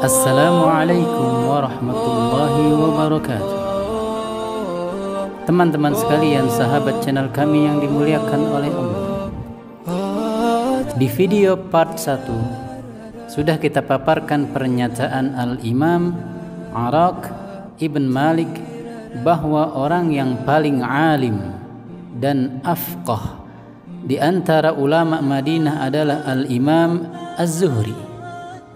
Assalamualaikum warahmatullahi wabarakatuh. Teman-teman sekalian, sahabat channel kami yang dimuliakan oleh Allah, di video part 1 sudah kita paparkan pernyataan Al-Imam Araq Ibn Malik bahwa orang yang paling alim dan afqah di antara ulama Madinah adalah Al-Imam Az-Zuhri,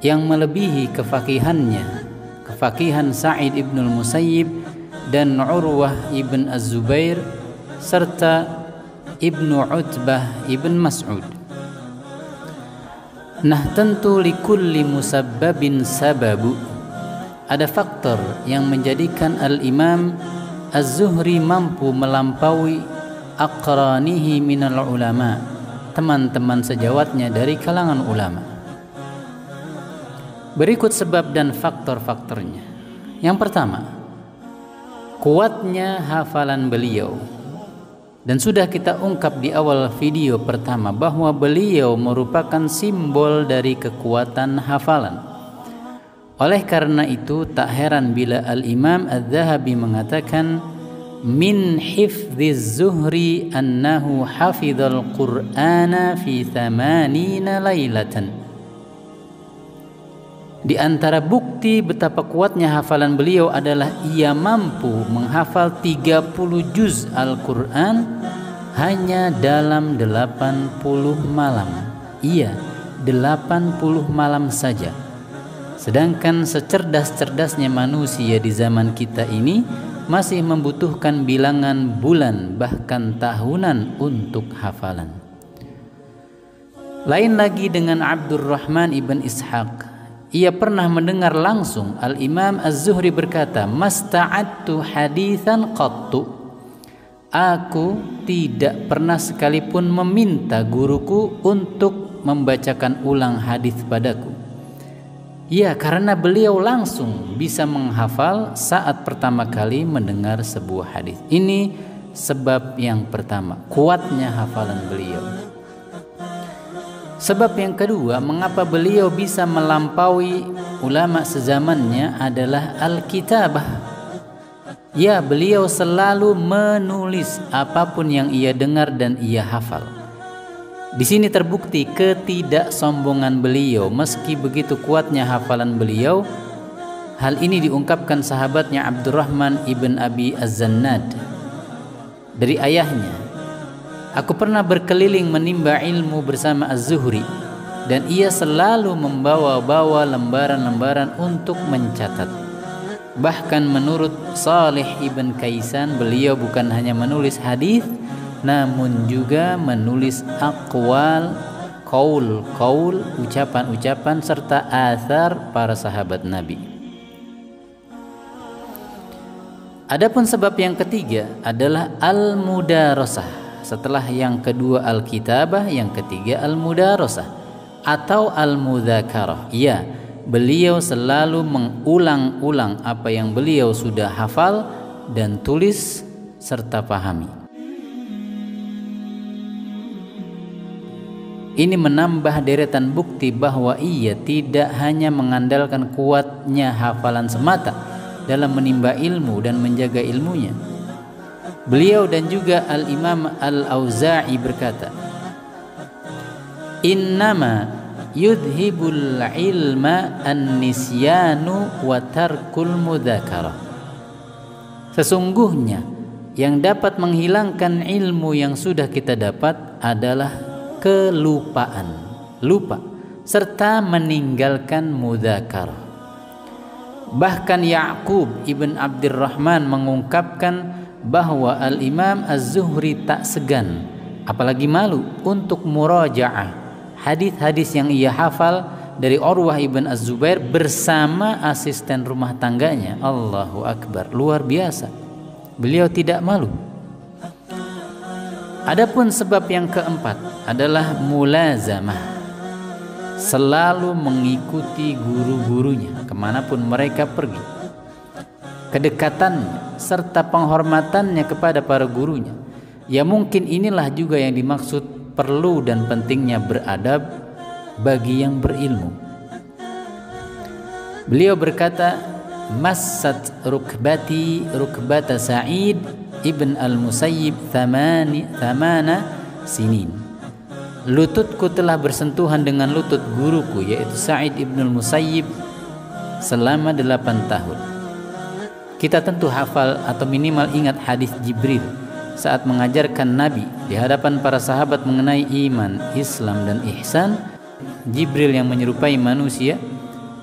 yang melebihi kefakihan Sa'id ibn al-Musayyib dan Urwah ibn Az-Zubair serta Ibnu Utbah ibn Mas'ud. Nah, tentu likulli musabbabin sababu, ada faktor yang menjadikan Al-Imam Az-Zuhri mampu melampaui aqranihi minal ulama, teman-teman sejawatnya dari kalangan ulama. Berikut sebab dan faktor-faktornya. Yang pertama, kuatnya hafalan beliau. Dan sudah kita ungkap di awal video pertama bahwa beliau merupakan simbol dari kekuatan hafalan. Oleh karena itu tak heran bila Al-Imam Az-Zahabi mengatakan min hifdhiz Zuhri annahu hafidhal Qur'ana fi 80 lailatan. Di antara bukti betapa kuatnya hafalan beliau adalah ia mampu menghafal 30 juz Al-Quran hanya dalam 80 malam. Iya, 80 malam saja. Sedangkan secerdas-cerdasnya manusia di zaman kita ini masih membutuhkan bilangan bulan bahkan tahunan untuk hafalan. Lain lagi dengan Abdurrahman ibn Ishaq. Ia pernah mendengar langsung Al-Imam Az-Zuhri berkata, "Masta'adtu hadithan qattu." Aku tidak pernah sekalipun meminta guruku untuk membacakan ulang hadis padaku. Ya, karena beliau langsung bisa menghafal saat pertama kali mendengar sebuah hadis. Ini sebab yang pertama, kuatnya hafalan beliau. Sebab yang kedua, mengapa beliau bisa melampaui ulama sezamannya adalah al-kitabah. Ya, beliau selalu menulis apapun yang ia dengar dan ia hafal. Di sini terbukti ketidaksombongan beliau. Meski begitu kuatnya hafalan beliau, hal ini diungkapkan sahabatnya Abdurrahman ibn Abi Az-Zannad dari ayahnya. Aku pernah berkeliling menimba ilmu bersama Az-Zuhri dan ia selalu membawa-bawa lembaran-lembaran untuk mencatat. Bahkan menurut Salih ibn Kaisan, beliau bukan hanya menulis hadis namun juga menulis aqwal, qaul, ucapan-ucapan serta athar para sahabat Nabi. Adapun sebab yang ketiga adalah al-mudarasah. Setelah yang kedua al-kitabah, yang ketiga al-mudarasah atau al-mudzakarah. Ya, beliau selalu mengulang-ulang apa yang beliau sudah hafal dan tulis serta pahami. Ini menambah deretan bukti bahwa ia tidak hanya mengandalkan kuatnya hafalan semata dalam menimba ilmu dan menjaga ilmunya. Beliau dan juga Al-Imam Al-Auza'i berkata, "Innama yudhibul ilma an-nisyanu wa tarkul mudzakarah." Sesungguhnya yang dapat menghilangkan ilmu yang sudah kita dapat adalah kelupaan, lupa, serta meninggalkan mudzakarah. Bahkan Ya'qub ibn Abdurrahman mengungkapkan bahwa Al-Imam Az-Zuhri tak segan, apalagi malu, untuk muraja'ah hadis-hadis yang ia hafal dari Urwah ibn Az-Zubair bersama asisten rumah tangganya. Allahu Akbar, luar biasa. Beliau tidak malu. Adapun sebab yang keempat adalah mulazamah, selalu mengikuti guru-gurunya kemanapun mereka pergi. Kedekatannya serta penghormatannya kepada para gurunya. Ya, mungkin inilah juga yang dimaksud perlu dan pentingnya beradab bagi yang berilmu. Beliau berkata, massat rukbati rukbata Sa'id ibn al-Musayyib thamana sinin. Lututku telah bersentuhan dengan lutut guruku, yaitu Sa'id ibn al-Musayyib, selama 8 tahun. Kita tentu hafal atau minimal ingat hadis Jibril saat mengajarkan Nabi di hadapan para sahabat mengenai iman, Islam, dan ihsan. Jibril yang menyerupai manusia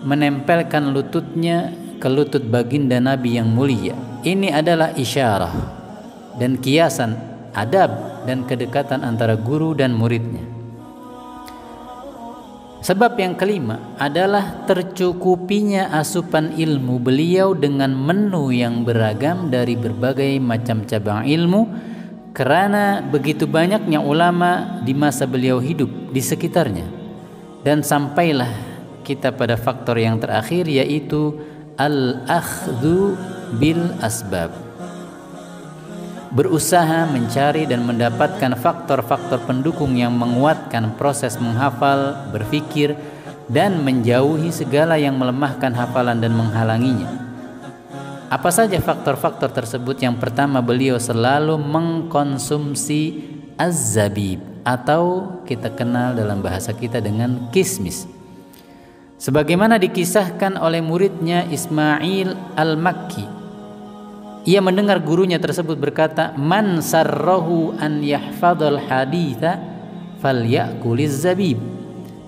menempelkan lututnya ke lutut baginda Nabi yang mulia. Ini adalah isyarah dan kiasan adab dan kedekatan antara guru dan muridnya. Sebab yang kelima adalah tercukupinya asupan ilmu beliau dengan menu yang beragam dari berbagai macam cabang ilmu, karena begitu banyaknya ulama di masa beliau hidup di sekitarnya. Dan sampailah kita pada faktor yang terakhir, yaitu al-akhdhu bil asbab, berusaha mencari dan mendapatkan faktor-faktor pendukung yang menguatkan proses menghafal, berfikir, dan menjauhi segala yang melemahkan hafalan dan menghalanginya. Apa saja faktor-faktor tersebut? Yang pertama, beliau selalu mengkonsumsi az-zabib, atau kita kenal dalam bahasa kita dengan kismis, sebagaimana dikisahkan oleh muridnya Ismail al-Makki. Ia mendengar gurunya tersebut berkata, man sarrahu an yahfadhal haditha falyakuliz zabib.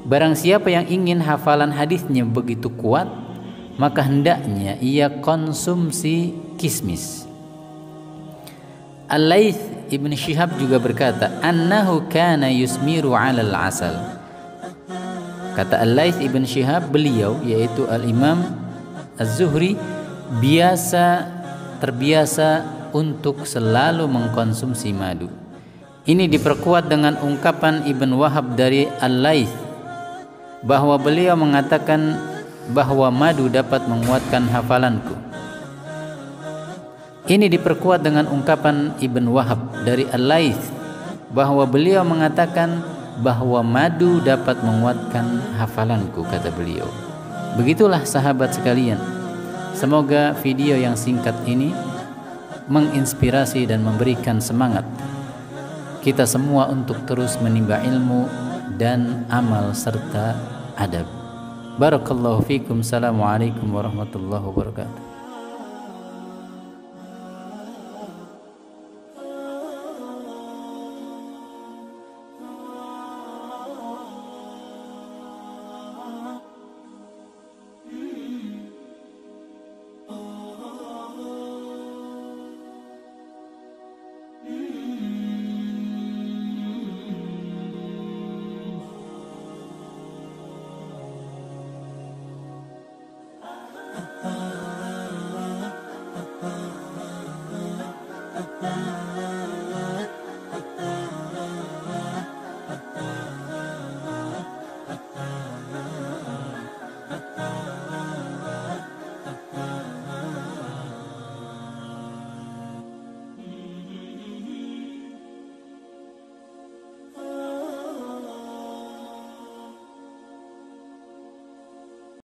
Barang siapa yang ingin hafalan hadisnya begitu kuat, maka hendaknya ia konsumsi kismis. Al-Laits ibn Syihab juga berkata, annahu kana yusmiru 'alal asal. Kata Al-Laits ibn Syihab, beliau yaitu Al-Imam Az-Zuhri terbiasa untuk selalu mengkonsumsi madu. Ini diperkuat dengan ungkapan Ibn Wahab dari Al-Laits bahwa beliau mengatakan bahwa madu dapat menguatkan hafalanku. Ini diperkuat dengan ungkapan Ibn Wahab dari Al-Laits bahwa beliau mengatakan bahwa madu dapat menguatkan hafalanku, kata beliau. Begitulah sahabat sekalian, semoga video yang singkat ini menginspirasi dan memberikan semangat kita semua untuk terus menimba ilmu dan amal serta adab. Barakallahu fikum. Assalamualaikum warahmatullahi wabarakatuh.